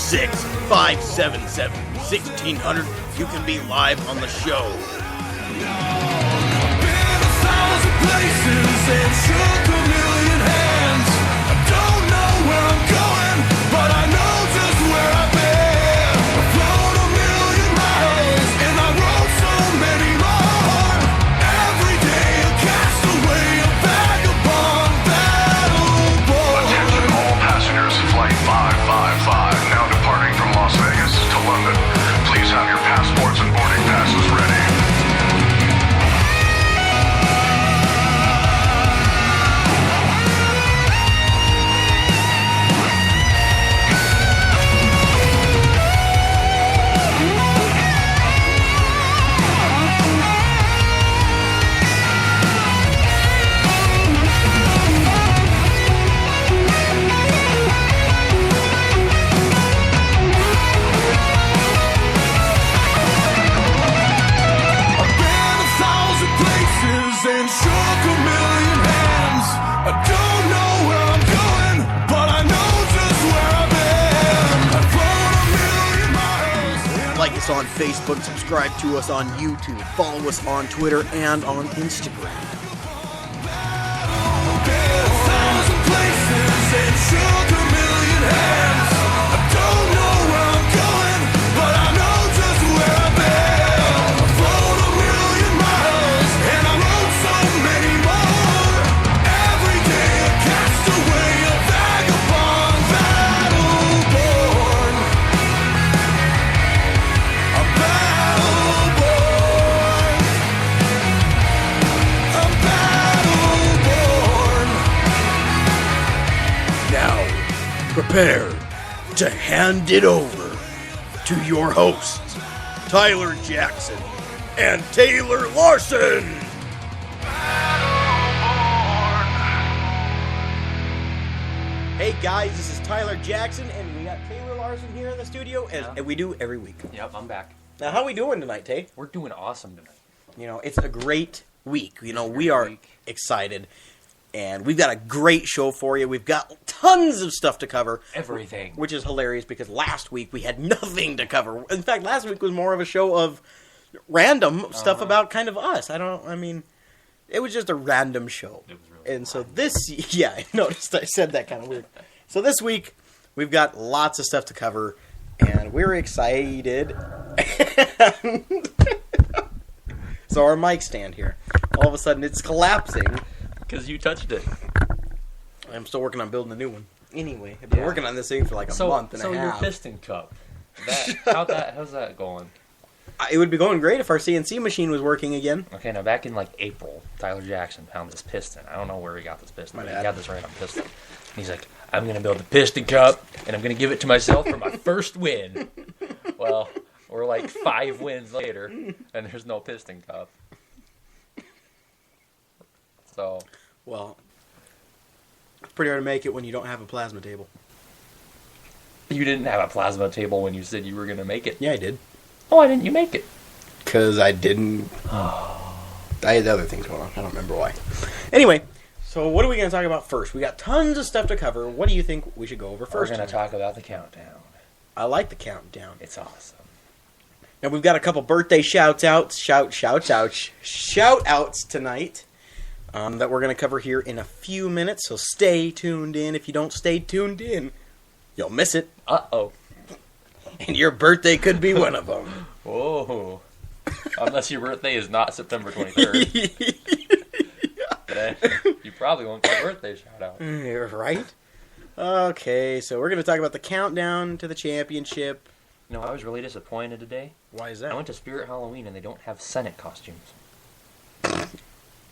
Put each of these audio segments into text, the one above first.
866-577-1600. You can be live on the show. Been 1,000 places and shook a million hands. I don't know where I'm going, but I know just where I've been. I've flown a million miles and I wrote so many more. Every day a castaway, a vagabond, battle boy. Attention all passengers, flight 555, now departing from Las Vegas to London. Please have your passports and boarding passes ready. And shook a million hands. I don't know where I'm going, but I know just where I've been. I've flown a million miles. Like us on Facebook, subscribe to us on YouTube, follow us on Twitter and on Instagram. Been 1,000 places and shook a million hands. I don't know where I'm going, but I know just where I've been. I've flown a million miles and I wrote so many more. Every day a castaway, a vagabond, battle-born. A battle-born. A battle-born. Now, prepare to hand it over to your hosts, Tyler Jackson and Taylor Larson. Hey guys, this is Tyler Jackson, and we got Taylor Larson here in the studio, and we do every week. Yep, I'm back. Now, how are we doing tonight, Tay? We're doing awesome tonight. You know, it's a great week. You know, we are excited, and we've got a great show for you. We've got tons of stuff to cover. Everything. Which is hilarious because last week we had nothing to cover. In fact, last week was more of a show of random stuff about kind of us. It was just a random show. It was really And so yeah, I noticed I said that kind of weird. So this week we've got lots of stuff to cover, and we're excited. So our mic stand here, all of a sudden it's collapsing. Because you touched it. I'm still working on building a new one. Anyway, I've been working on this thing for like a month and a half. So your piston cup, how's that going? It would be going great if our CNC machine was working again. Okay, now back in like April, Tyler Jackson found this piston. I don't know where he got this piston, but he got this random piston. And he's like, I'm going to build a piston cup, and I'm going to give it to myself for my first win. Well, we're like 5 wins later, and there's no piston cup. So, Well, it's pretty hard to make it when you don't have a plasma table. you didn't have a plasma table when you said you were going to make it. Yeah, I did. Oh, why didn't you make it? Because I didn't. I had other things going on. I don't remember why. Anyway, so what are we going to talk about first? We got tons of stuff to cover. What do you think we should go over first? We're going to talk about the countdown. I like the countdown. It's awesome. Now we've got a couple birthday shout outs tonight that we're going to cover here in a few minutes. So stay tuned in. If you don't stay tuned in, you'll miss it. Uh-oh. And your birthday could be one of them. Whoa. Unless your birthday is not September 23rd. Then you probably won't get a birthday shout out. Right? Okay, so we're going to talk about the countdown to the championship. You know, I was really disappointed today. Why is I that? went to Spirit Halloween and they don't have Senate costumes.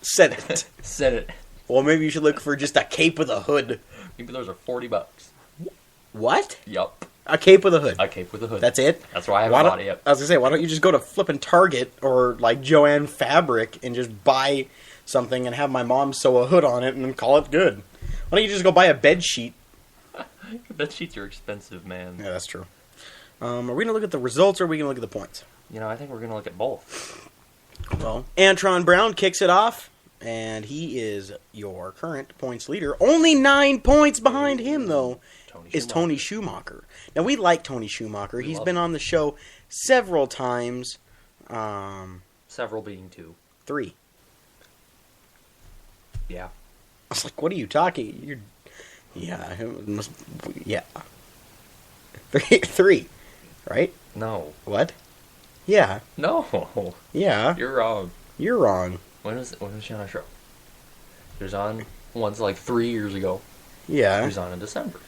Said it. Said it. Well, maybe you should look for just a cape with a hood. Maybe those are $40. What? Yup. A cape with a hood. A cape with a hood. That's it? That's why I haven't bought it yet. I was going to say, why don't you just go to flippin' Target or like Joann Fabric and just buy something and have my mom sew a hood on it and then call it good? Why don't you just go buy a bed sheet? Bed sheets are expensive, man. Yeah, that's true. Are we going to look at the results or are we going to look at the points? You know, I think we're going to look at both. Well, Antron Brown kicks it off. and he is your current points leader. Only 9 points behind him, though, is Tony Schumacher. Now, we like Tony Schumacher. He's been on the show several times. Several being 2. 3. Yeah. I was like, what are you talking? Yeah. 3, right? No. What? Yeah. No. Yeah. You're wrong. You're wrong. When was she on our show? She was on once like 3 years ago. She Yeah. was on in December.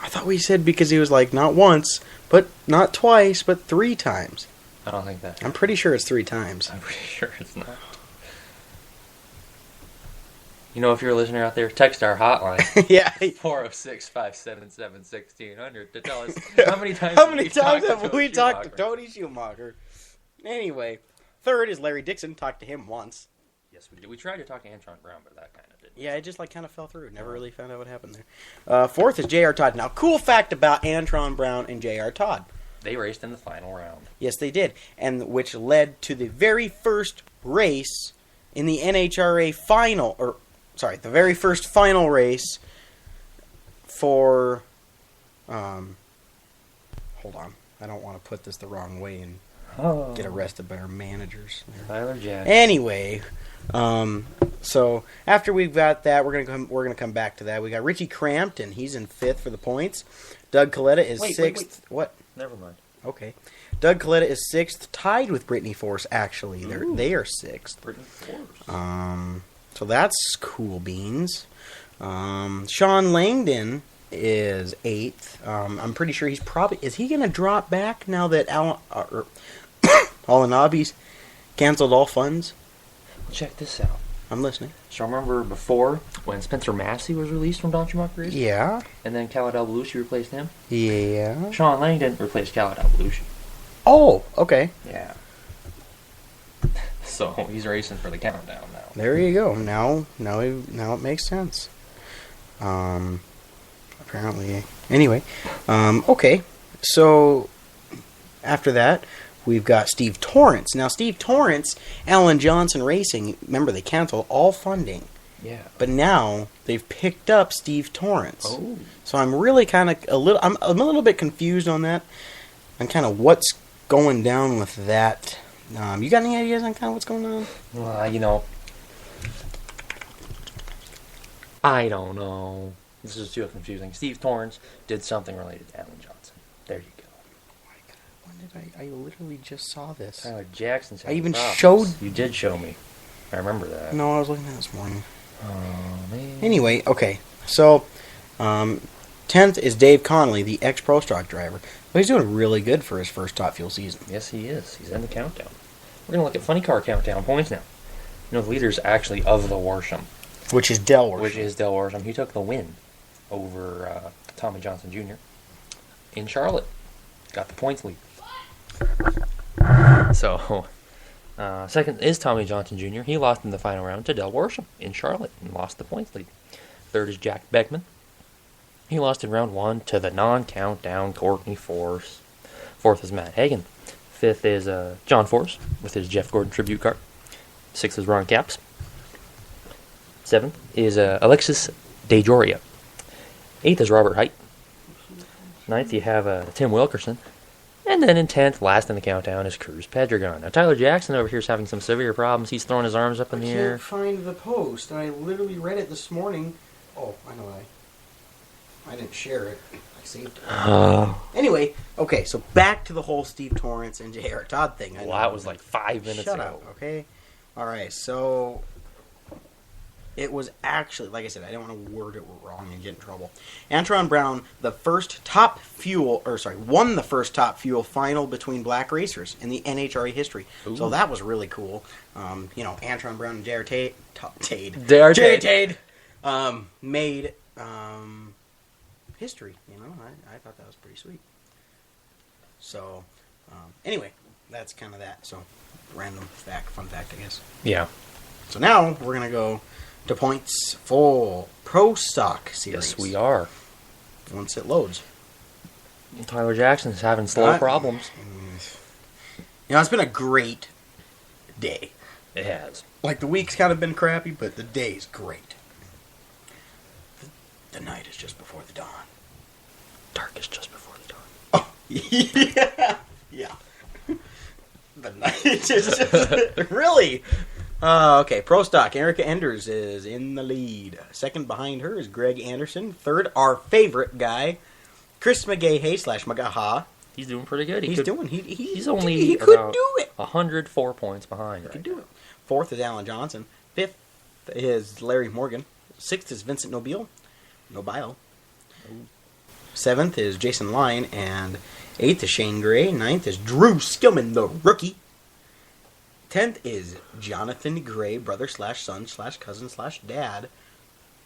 I thought we said because he was like, not once, but not twice, but 3 times. I don't think that. I'm pretty sure it's 3 times. I'm pretty sure it's not. You know, if you're a listener out there, text our hotline, Yeah. 406-577-1600, to tell us how many times How many we've times talked have to we talked to Schumacher. Tony Schumacher? Anyway, third is Larry Dixon. Talked to him once. Yes, we did. We tried to talk to Antron Brown, but that kind of didn't. Yeah, it just like kind of fell through. Never really found out what happened there. Fourth is J.R. Todd. Now, cool fact about Antron Brown and J.R. Todd. They raced in the final round. Yes, they did, and which led to the very first race in the NHRA final, the very first final race for. Hold on, I don't want to put this the wrong way and get arrested by our managers. Tyler Jackson. Anyway, so after we've got that, we're gonna come back to that. We got Richie Crampton. He's in 5th for the points. Doug Coletta is 6th. wait. What? Never mind. Okay. Doug Coletta is 6th, tied with Brittany Force. Actually, they are 6th. Brittany Force. So that's cool beans. Sean Langdon is 8th. I'm pretty sure he's probably is he gonna drop back now that Alanabi's canceled all funds? Check this out. I'm listening. So remember before when Spencer Massey was released from Don Schumacher Racing? Yeah. And then Khaled Al-Belushi replaced him? Yeah. Sean Langdon replaced Khaled Al-Belushi. Oh, okay. Yeah. So he's racing for the countdown now. There you go. Now it makes sense. Apparently. Anyway, okay. So after that, we've got Steve Torrance. Now, Steve Torrance, Alan Johnson Racing. Remember, they canceled all funding, Yeah. but now they've picked up Steve Torrance. Oh. So I'm really kind of I'm a little bit confused on that, on kind of what's going down with that. You got any ideas on kind of what's going on? I don't know. This is too confusing. Steve Torrance did something related to Alan Johnson. There you go. When did I literally just saw this. Tyler Jackson's I even problems. showed- You did show me. I remember that. No, I was looking at this morning. Oh, man. Anyway, okay. So, 10th is Dave Connolly, the ex-Pro Stock driver. But he's doing really good for his first Top Fuel season. Yes, he is. He's in the countdown. We're going to look at Funny Car Countdown points now. You know, the leader's actually of the Worsham, Which is Delaware. which is Del Worsham. He took the win over Tommy Johnson Jr. in Charlotte. Got the points lead. So, second is Tommy Johnson Jr. He lost in the final round to Del Worsham in Charlotte and lost the points lead. Third is Jack Beckman. He lost in round 1 to the non-countdown Courtney Force. Fourth is Matt Hagan. Fifth is John Force with his Jeff Gordon tribute car. Sixth is Ron Capps. Seventh is Alexis DeJoria. Eighth is Robert Height. Ninth, you have Tim Wilkerson. And then in 10th, last in the countdown, is Cruz Pedregon. Now, Tyler Jackson over here is having some severe problems. He's throwing his arms up in the air. find the post. I literally read it this morning. Oh, I know I didn't share it. I saved it. Anyway, okay, so back to the whole Steve Torrance and J.R. Todd thing. Well, that was like 5 minutes Shut ago. up, okay? All right, so it was actually, like I said, I don't want to word it wrong and get in trouble. Antron Brown, won the first Top Fuel final between black racers in the NHRA history. Ooh. So that was really cool. Antron Brown and J.R. Tade made history. I thought that was pretty sweet. So, anyway, that's kind of that. So, random fact, fun fact, I guess. Yeah. So now we're gonna go to points for Pro Stock Series. Yes, we are. Once it loads. Tyler Jackson's having slow problems. It's been a great day. It has. Like, the week's kind of been crappy, but the day's great. The night is just before the dawn. Dark is just before the dawn. Oh, yeah. Yeah. The night is just... Really? Okay, Pro Stock. Erica Enders is in the lead. Second behind her is Greg Anderson. Third, our favorite guy, Chris McGahey / Magaha. He's doing pretty good. He's he could about do it. 104 points behind. He could do it. Fourth is Alan Johnson. Fifth is Larry Morgan. Sixth is Vincent Nobile. Seventh is Jason Lyon. And eighth is Shane Gray. Ninth is Drew Skillman, the rookie. 10th is Jonathan Gray, brother / son / cousin / dad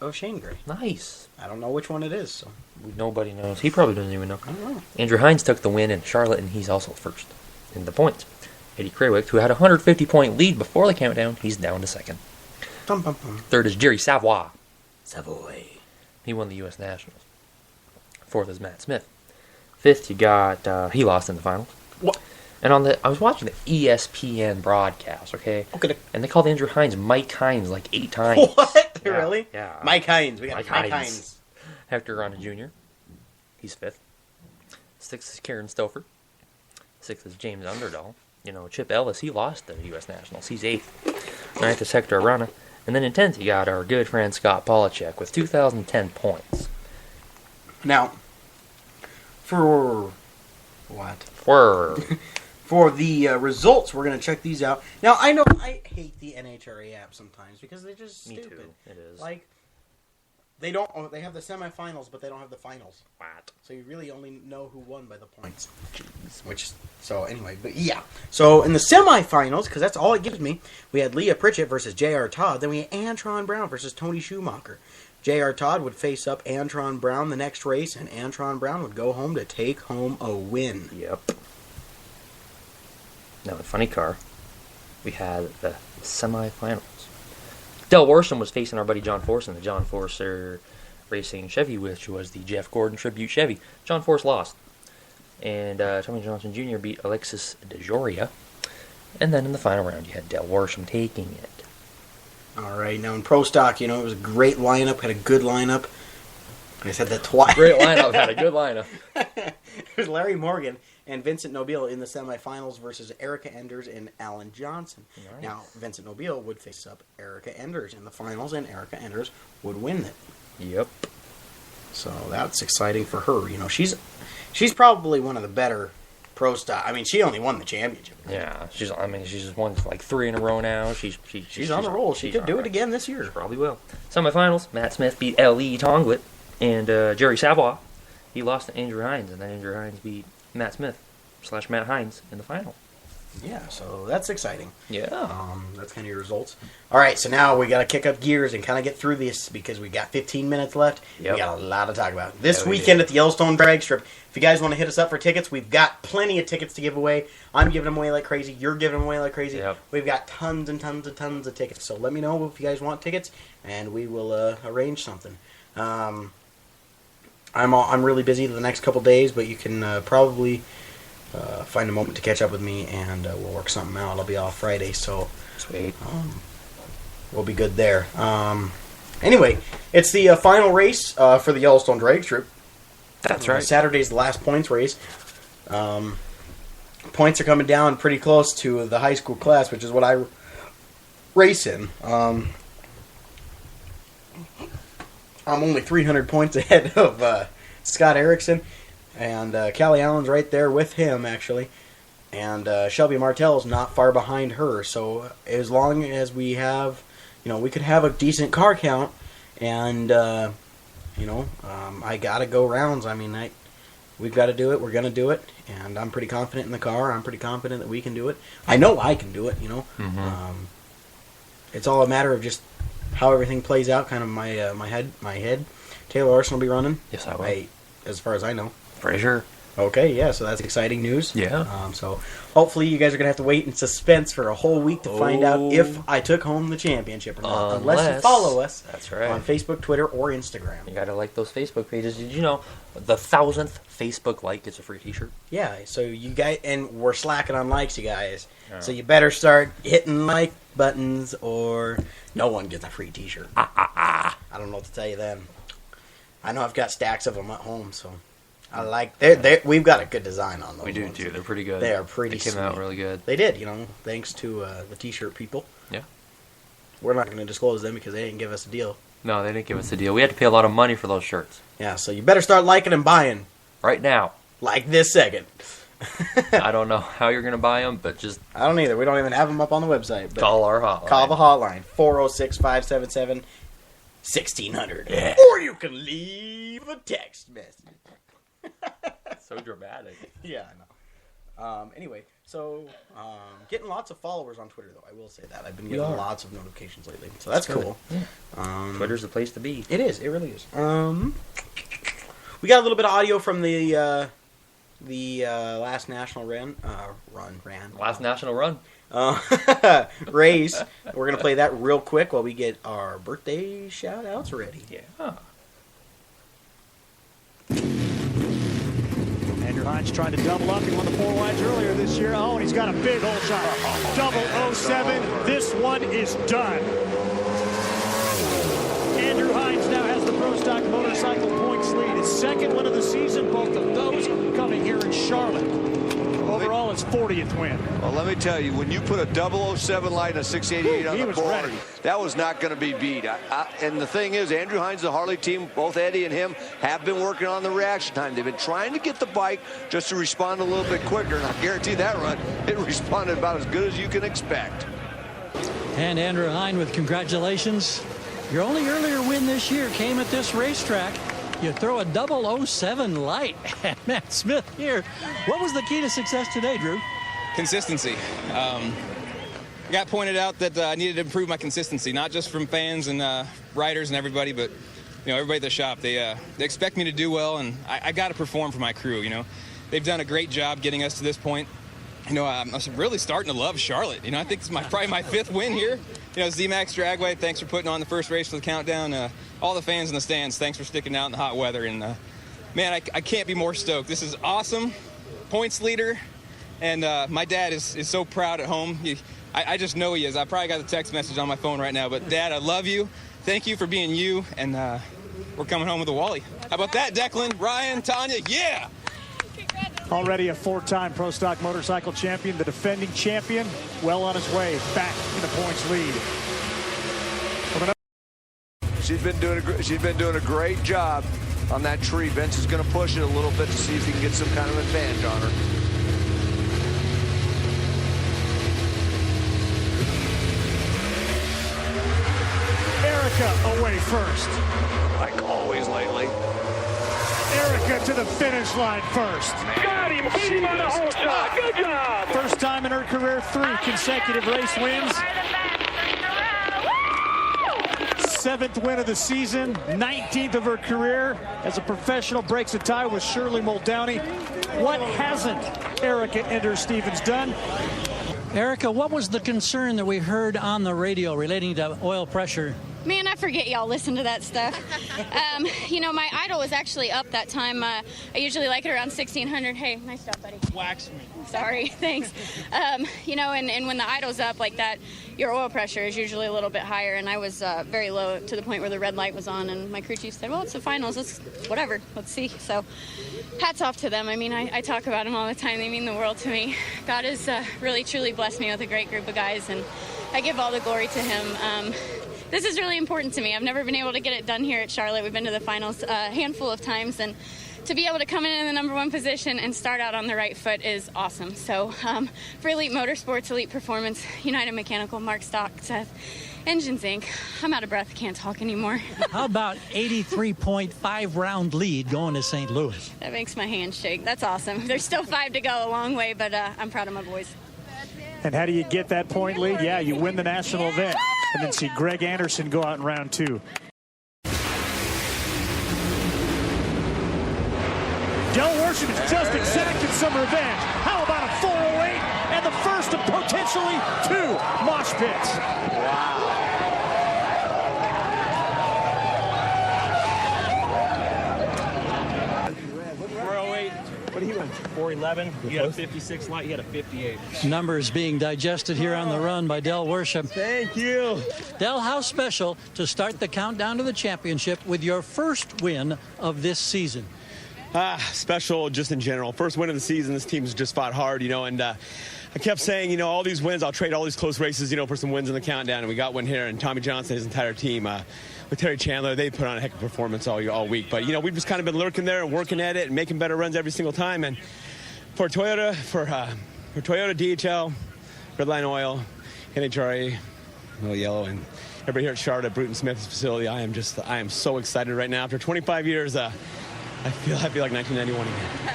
of Shane Gray. Nice. I don't know which one it is, so Nobody knows. He probably doesn't even know. I don't know. Andrew Hines took the win in Charlotte, and he's also first in the points. Eddie Krawick, who had a 150-point lead before the countdown, he's down to second. Bum, bum, bum. Third is Jerry Savoy. Savoy. He won the U.S. Nationals. Fourth is Matt Smith. Fifth, you got he lost in the finals. What? And I was watching the ESPN broadcast, okay? Okay. And they called Andrew Hines Mike Hines like 8 times. What? Yeah, Really? Yeah. Mike Hines. We got Mike Mike Hines. Hines. Hector Rana Jr. He's fifth. Sixth is Karen Stouffer. Sixth is James Underdahl. You know, Chip Ellis, he lost the U.S. Nationals. He's eighth. Ninth is Hector Arana. And then in 10th, you got our good friend Scott Polachek with 2,010 points. Now, for what? For For the results, we're going to check these out. Now, I know I hate the NHRA app sometimes because they're just Me stupid. too. It is. Like, they have the semifinals, but they don't have the finals. What? So you really only know who won by the points. So anyway, but yeah. So in the semifinals, because that's all it gives me, we had Leah Pritchett versus J.R. Todd. Then we had Antron Brown versus Tony Schumacher. J.R. Todd would face up Antron Brown the next race, and Antron Brown would go home to take home a win. Yep. Now, in funny car, we had the semifinals. Del Worsham was facing our buddy John Force in the John Forcer Racing Chevy, which was the Jeff Gordon Tribute Chevy. John Force lost. And Tommy Johnson Jr. beat Alexis DeJoria. And then in the final round, you had Del Worsham taking it. All right, now in Pro Stock, it was a great lineup, had a good lineup. I said that twice. Great lineup, had a good lineup. It was Larry Morgan and Vincent Nobile in the semifinals versus Erica Enders and Alan Johnson. Nice. Now, Vincent Nobile would face up Erica Enders in the finals, and Erica Enders would win it. Yep. So that's exciting for her. She's probably one of the better Pro Stock. I mean, she only won the championship. Yeah, she's won like 3 in a row now. She's on a roll. She could do it again this year. She probably will. Semifinals, Matt Smith beat L.E. Tonglet, and Jerry Savoy, he lost to Andrew Hines, and then Andrew Hines beat Matt Smith / Matt Hines in the final. Yeah, so that's exciting. Yeah. That's kind of your results. All right, so now we got to kick up gears and kind of get through this because we got 15 minutes left. Yep. We got a lot to talk about. This Yeah, we weekend do. at the Yellowstone Drag Strip, if you guys want to hit us up for tickets, we've got plenty of tickets to give away. I'm giving them away like crazy. You're giving them away like crazy. Yep. We've got tons and tons and tons of tickets. So let me know if you guys want tickets, and we will arrange something. I'm really busy the next couple days, but you can probably find a moment to catch up with me, and we'll work something out. I'll be off Friday, so Sweet. we'll be good there. Anyway, it's the final race for the Yellowstone Drag Strip. That's right. Saturday's the last points race. Points are coming down pretty close to the high school class, which is what I race in. I'm only 300 points ahead of Scott Erickson, and Callie Allen's right there with him, actually. And Shelby Martell's not far behind her. So as long as we have, we could have a decent car count, and, I got to go rounds. I mean, we've got to do it. We're going to do it. And I'm pretty confident in the car. I'm pretty confident that we can do it. I know I can do it, Mm-hmm. It's all a matter of just how everything plays out, kind of my head. Taylor Larson will be running. Yes, I will. As far as I know. Pretty sure. Okay, yeah, so that's exciting news. Yeah. So hopefully you guys are going to have to wait in suspense for a whole week to find out if I took home the championship or not. Unless you follow us That's right. on Facebook, Twitter, or Instagram. You gotta like those Facebook pages. Did you know the 1,000th Facebook like gets a free T-shirt? Yeah, so you guys, and we're slacking on likes, you guys. So you better start hitting like buttons or no one gets a free t-shirt. I don't know what to tell you then. I know I've got stacks of them at home, so I like we've got a good design on those. We do ones. too. They're pretty good. They are pretty They came out really good. They did, thanks to the t-shirt people. Yeah. We're not going to disclose them because they didn't give us a deal. No, they didn't give us a deal. We had to pay a lot of money for those shirts. Yeah, so you better start liking and buying. Right now. Like this second. I don't know how you're going to buy them, but just I don't either. We don't even have them up on the website. But call our hotline. Call the hotline, 406-577-1600. Yeah. Or you can leave a text message. So dramatic. Yeah, I know. Anyway, so getting lots of followers on Twitter, though. I will say that. I've been getting are. lots of notifications lately. So that's cool. Yeah. Twitter's the place to be. It is. It really is. We got a little bit of audio from the last national Last national run. race. We're going to play that real quick while we get our birthday shout-outs ready. Yeah. Andrew Hines trying to double up. He won the 4 wides earlier this year. Oh, and he's got a big hole shot. 007. This one is done. Andrew Hines now has the Pro Stock Motorcycle points lead. His second win of the season, both of those coming here in Charlotte. Overall, his 40th win. Well, let me tell you, when you put a 007 light and a 688 on He the was board, ready. that was not going to be beat. And the thing is, Andrew Hines, the Harley team, both Eddie and him, have been working on the reaction time. They've been trying to get the bike just to respond a little bit quicker, and I guarantee that run, it responded about as good as you can expect. And Andrew Hine with congratulations. Your only earlier win this year came at this racetrack. You throw a 007 light at Matt Smith here. What was the key to success today, Drew? Consistency. I got pointed out that I needed to improve my consistency, not just from fans and riders and everybody, but everybody at the shop. They expect me to do well, and I got to perform for my crew. They've done a great job getting us to this point. I'm really starting to love Charlotte. I think it's probably my 5th win here. Z-Max Dragway, thanks for putting on the first race for the countdown. All the fans in the stands, thanks for sticking out in the hot weather. And man, I can't be more stoked. This is awesome. Points leader. And my dad is so proud at home. I just know he is. I probably got the text message on my phone right now. But Dad, I love you. Thank you for being you. And we're coming home with a Wally. How about that, Declan? Ryan, Tanya, yeah! Already a 4-time Pro Stock Motorcycle champion, the defending champion, well on his way back in the points lead. She's been doing a great job on that tree. Vince is going to push it a little bit to see if he can get some kind of advantage on her. Erica away first. Like always lately. Erica to the finish line first. Got him! Beat him on the whole shot! Good job! First time in her career, 3 consecutive race wins. 7th win of the season, 19th of her career as a professional, breaks a tie with Shirley Muldowney. What hasn't Erica Ender-Stevens done? Erica, what was the concern that we heard on the radio relating to oil pressure? Man, I forget y'all listen to that stuff. My idle was actually up that time. I usually like it around 1600. Hey, nice job, buddy. Wax me. Sorry, thanks. And when the idle's up like that, your oil pressure is usually a little bit higher, and I was very low to the point where the red light was on, and my crew chief said, well, it's the finals, let's see. So hats off to them. I talk about them all the time. They mean the world to me. God has really, truly blessed me with a great group of guys, and I give all the glory to him. This is really important to me. I've never been able to get it done here at Charlotte. We've been to the finals a handful of times, and to be able to come in the number 1 position and start out on the right foot is awesome. So for Elite Motorsports, Elite Performance, United Mechanical, Mark Stock, Seth, Engines Inc., I'm out of breath. Can't talk anymore. How about 83.5 round lead going to St. Louis? That makes my hand shake. That's awesome. There's still 5 to go, a long way, but I'm proud of my boys. And how do you get that point lead? Yeah, you win the national event and then see Greg Anderson go out in round 2. Del Worsham is just some revenge. How about a 408 and the first of potentially 2 mosh pits? Wow. What do you want? 411. You had a 56 light. You had a 58. Numbers being digested here on the run by Del Worsham. Thank you. Del, how special to start the countdown to the championship with your first win of this season? Special just in general. First win of the season. This team's just fought hard, and I kept saying, all these wins, I'll trade all these close races, for some wins in the countdown, and we got one here. And Tommy Johnson, his entire team, with Terry Chandler, they put on a heck of a performance all week. But, we've just kind of been lurking there and working at it and making better runs every single time. And for Toyota, for Toyota, DHL, Redline Oil, NHRA, Little Yellow, and everybody here at Charlotte at Bruton Smith's facility, I am so excited right now. After 25 years, I feel like 1991 again.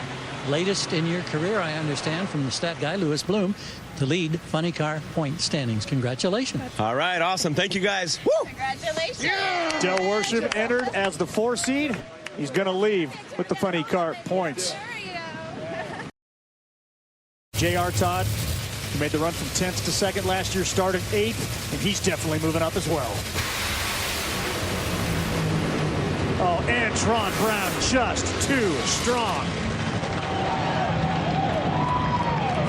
Latest in your career, I understand, from the stat guy, Louis Bloom, to lead funny car point standings. Congratulations. All right, awesome. Thank you, guys. Woo! Congratulations. Yeah. Del Worsham entered as the 4 seed. He's going to leave with the funny car points. J.R. Todd, who made the run from 10th to 2nd last year, started 8th, and he's definitely moving up as well. Oh, and Tron Brown just too strong.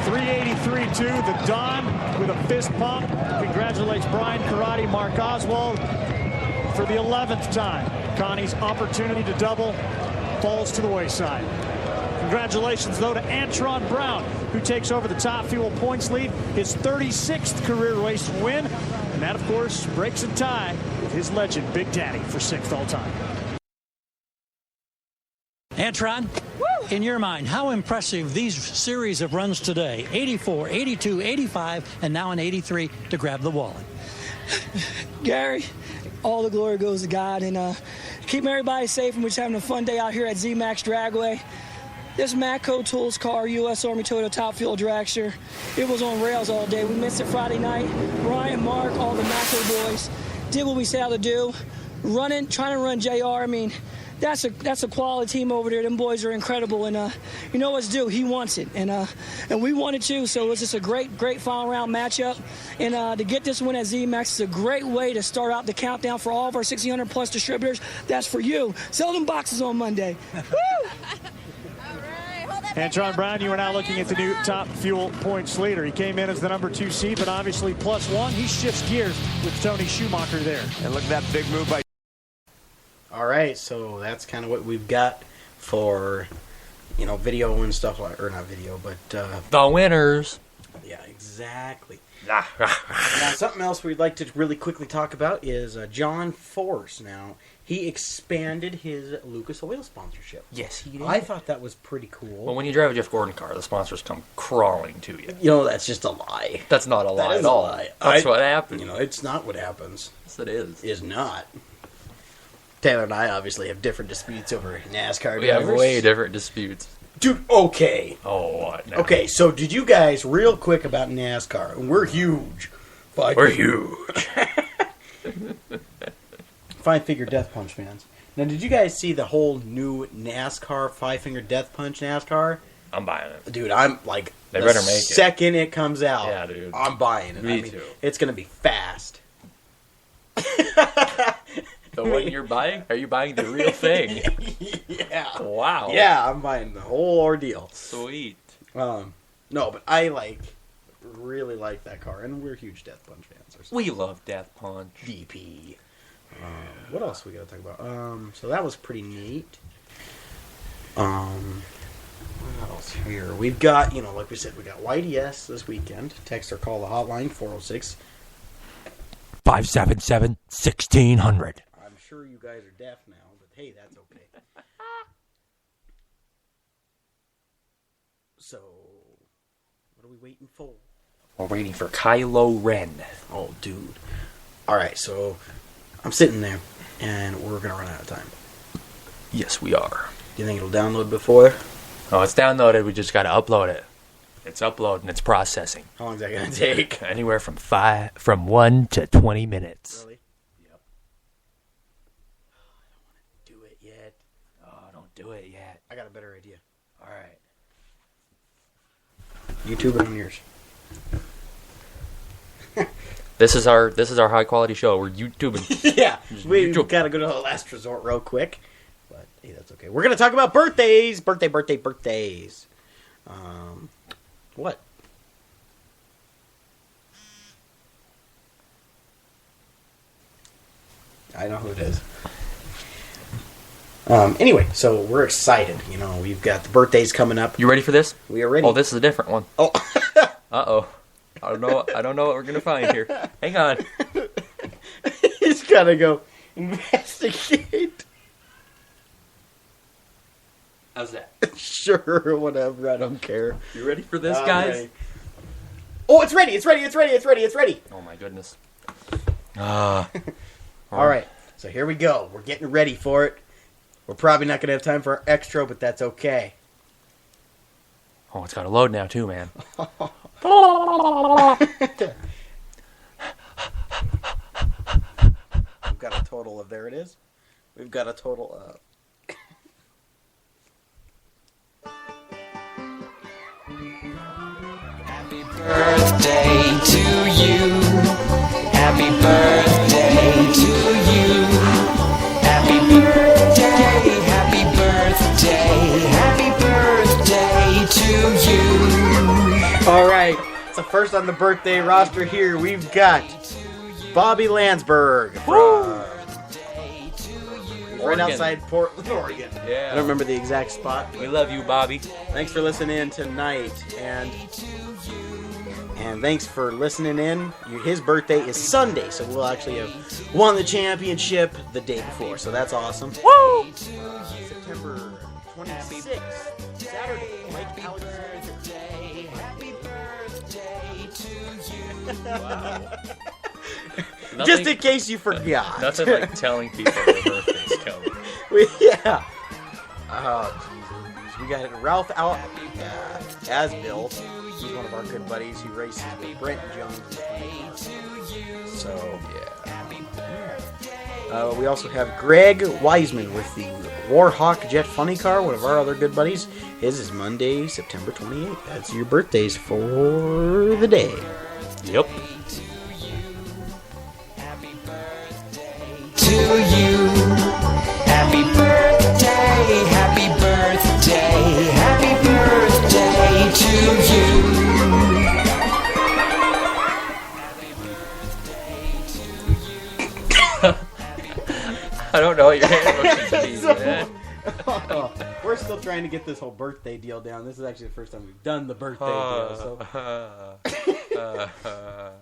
383.2, the Don with a fist pump. Congratulates Brian Karate, Mark Oswald for the 11th time. Connie's opportunity to double falls to the wayside. Congratulations, though, to Antron Brown, who takes over the Top Fuel points lead, his 36th career race win. And that, of course, breaks a tie with his legend, Big Daddy, for 6th all-time. Antron, in your mind, how impressive these series of runs today? 84, 82, 85, and now an 83 to grab the wallet. Gary, all the glory goes to God, and keeping everybody safe, and we're just having a fun day out here at Z-Max Dragway. This Matco Tools car, U.S. Army Toyota Top Fuel Dragster, it was on rails all day. We missed it Friday night. Brian, Mark, all the Matco boys did what we set out to do. Trying to run JR, I mean, that's a quality team over there. Them boys are incredible, and you know what's due. He wants it, and we want it too. So it was just a great final round matchup, and to get this win at Z-Max is a great way to start out the countdown for all of our 1,600 plus distributors. That's for you. Sell them boxes on Monday. Woo! Antron Brown, you are now looking at the new Top Fuel points leader. He came in as the number 2 seed, but obviously +1. He shifts gears with Tony Schumacher there. And look at that big move by. All right, so that's kind of what we've got for, video and stuff like, or not video, but the winners. Yeah, exactly. Now, something else we'd like to really quickly talk about is John Force. Now, he expanded his Lucas Oil sponsorship. Yes, he did. I thought that was pretty cool. Well, when you drive a Jeff Gordon car, the sponsors come crawling to you. That's just a lie. That's not a lie That is at all. a lie. That's what happened. It's not what happens. Yes, it is. Is not. Taylor and I obviously have different disputes over NASCAR We drivers. have way different disputes. Dude, okay. Oh, what now? Okay, so did you guys, real quick about NASCAR, and we're huge. We're huge. Five-Finger Death Punch fans. Now, did you guys see the whole new NASCAR Five-Finger Death Punch NASCAR? I'm buying it. Dude, I'm like, They the better make it. second it comes out, Yeah, dude. I'm buying it. Me too. It's going to be fast. The one you're buying? Are you buying the real thing? Yeah. Wow. Yeah, I'm buying the whole ordeal. Sweet. No, but I really like that car, and we're huge Death Punch fans. We love Death Punch. DP. What else we got to talk about? So that was pretty neat. What else here? We've got, like we said, we got YDS this weekend. Text or call the hotline 406 577-1600. I'm sure you guys are deaf now, but hey, that's okay. So, what are we waiting for? We're waiting for Kylo Ren. Oh, dude. Alright, so I'm sitting there, and we're going to run out of time. Yes, we are. Do you think it'll download before? Oh, it's downloaded. We just got to upload it. It's uploading. It's processing. How long is that going to take? Anywhere from 1 to 20 minutes. Really? Yep. I don't want to do it yet. Oh, don't do it yet. I got a better idea. All right. YouTube it on yours. This is our high quality show. We're YouTubing. Yeah, we gotta go to the last resort real quick, but hey, that's okay. We're gonna talk about birthdays. Birthdays. What? I know who it is. Anyway, so we're excited. You know, we've got the birthdays coming up. You ready for this? We are ready. Oh, this is a different one. Oh. Uh-oh. I don't know what we're gonna find here. Hang on. He's gotta go investigate. How's that? Sure, whatever. I don't care. You ready for this, guys? Ready. Oh, it's ready. It's ready. Oh my goodness. All right. So here we go. We're getting ready for it. We're probably not going to have time for our extra, but that's okay. Oh, it's got to load now too, man. We've got a total of, there it is. We've got a total of. Happy birthday to you. Happy birthday to you. Happy birthday, happy birthday, happy birthday to you. All right. So first on the birthday roster here, we've got Bobby Landsberg from right outside Portland, Oregon. Yeah. I don't remember the exact spot. We love you, Bobby. Thanks for listening in tonight, and thanks for listening in. His birthday is Sunday, so we'll actually have won the championship the day before, so that's awesome. Woo! September 26th, Saturday, Mike Alexander. Happy birthday to you. Wow. Just in case you forgot. Nothing like telling people their birthday's coming. Yeah. Oh, Jesus. We got Ralph Asbill. He's one of our good buddies. He races with Brent Jones. So, yeah. We also have Greg Wiseman with the Warhawk Jet Funny Car, one of our other good buddies. His is Monday, September 28th. That's your birthdays for the day. Yep. To you. Happy birthday, happy birthday, happy birthday to you. I don't know what your hand motions mean, man. We're still trying to get this whole birthday deal down. This is actually the first time we've done the birthday deal, so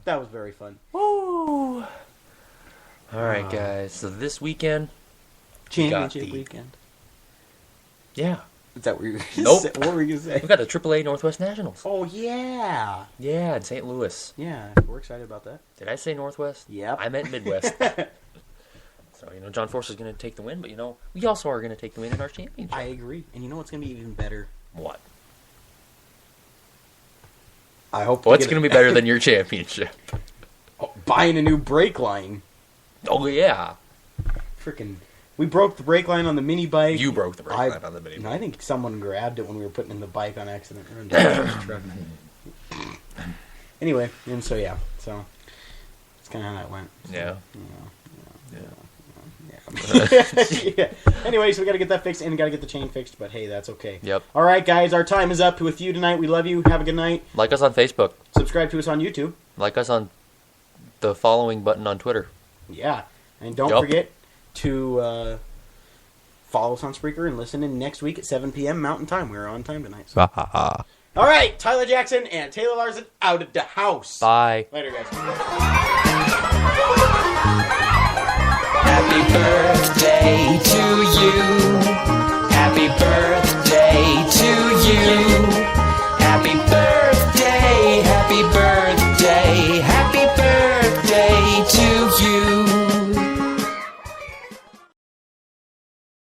that was very fun. Woo! All right, guys. So this weekend, Championship weekend. Yeah. Is that what you were going to Nope. say? What were you going to say? We got the AAA Northwest Nationals. Oh, yeah. Yeah, in St. Louis. Yeah, we're excited about that. Did I say Northwest? Yep. I meant Midwest. So, John Force is going to take the win, but, we also are going to take the win in our championship. I agree. And you know what's going to be even better? What? I hope. What's going to be better than your championship? Buying a new brake line. Oh, yeah. Freaking. We broke the brake line on the mini bike. You broke the brake line on the mini bike. No, I think someone grabbed it when we were putting in the bike on accident. Truck. Anyway, and so, yeah. So, that's kind of how that went. Yeah. Yeah. Anyway, so we got to get that fixed and got to get the chain fixed, but hey, that's okay. Yep. All right, guys, our time is up with you tonight. We love you. Have a good night. Like us on Facebook. Subscribe to us on YouTube. Like us on the following button on Twitter. Yeah. And don't forget to follow us on Spreaker and listen in next week at 7 p.m. Mountain Time. We're on time tonight. So. All right, Tyler Jackson and Taylor Larson out of the house. Bye. Later, guys.